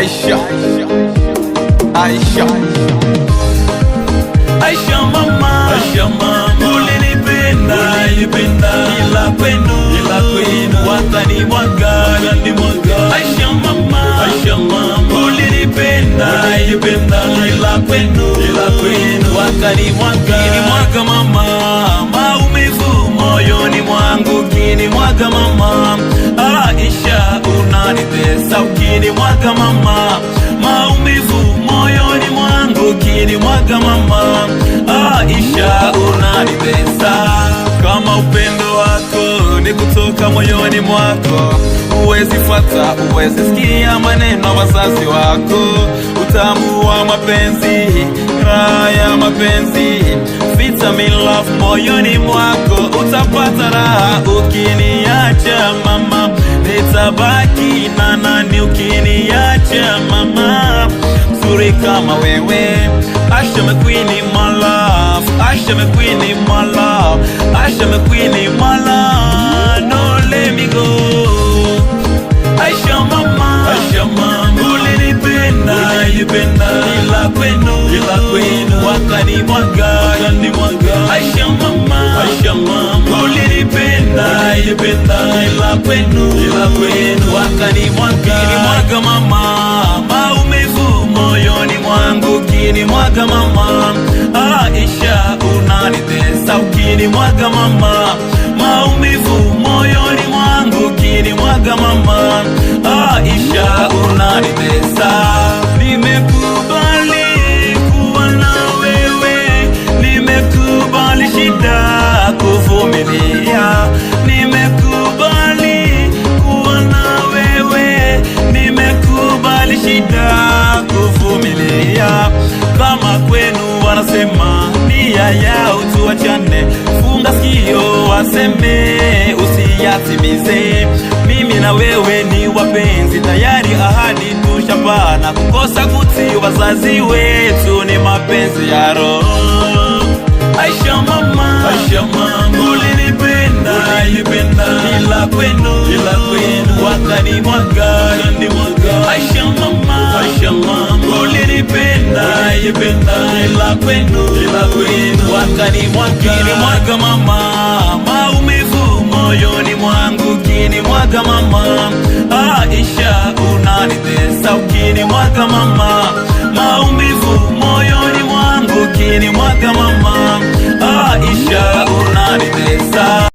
Aisha, Aisha, Aisha mama, Aisha mama, ulinipenda ila kwenu wakanimwaga. Aisha mama, Aisha mama, ulinipenda ila kwenu wakanimwaga. Kinimwaga mama, maumivu moyoni mwangu. Kinimwaga mama, Aisha unanitesa. Ukinimwaga mama, maumivu moyoni mwangu. Kinimwaga mama, Aisha unanitesa. Kama upendo wako ni kutoka moyoni mwako, uwezi fuata, uwezi sikia maneno ya wazazi wako. Utamu wa mapenzi, raha ya mapenzi, vitamin love moyoni mwako. Utapata raha ukiniacha mama, nitabaki na nani ukiniacha mama? Mzuri kama wewe, Aisha McQueen my love, Aisha McQueen my love, Aisha McQueen my love, no let me go. Aisha mama, Aisha mama, ulinipenda ila kwenu wakanimwaga. Aisha mama, Aisha mama, ulinipenda ila kwenu wakanimwaga. Kinimwaga mama, maumivu moyoni mwangu. Kinimwaga mama, Aisha unanitesa. Ukinimwaga mama, maumivu moyoni mwangu. Kinimwaga mama, Aisha unanitesa. Nimekubali kuwa na wewe, nimekubali shida kuvumilia. Nimekubali kuwa na wewe, nimekubali shida kuvumilia. Kama kwenu wanasema nia yao tuachane, funga sikio waseme usiyatimize. Mimi na wewe ni wapenzi, tayari ahadi tushapana. Kukosa kutii wazazi wetu ni mapenzi ya roho. Aisha mama, Aisha mama, ulinipenda ila kwenu wakanimwaga. Aisha mama, Aisha mama, ulinipenda ila kwenu wakanimwaga. Kinimwaga mama, maumivu moyoni mwangu. Kinimwaga mama, Aisha unanitesa. Ukinimwaga mama, maumivu moyoni mwangu. Kinimwaga mama, Aisha unanitesa.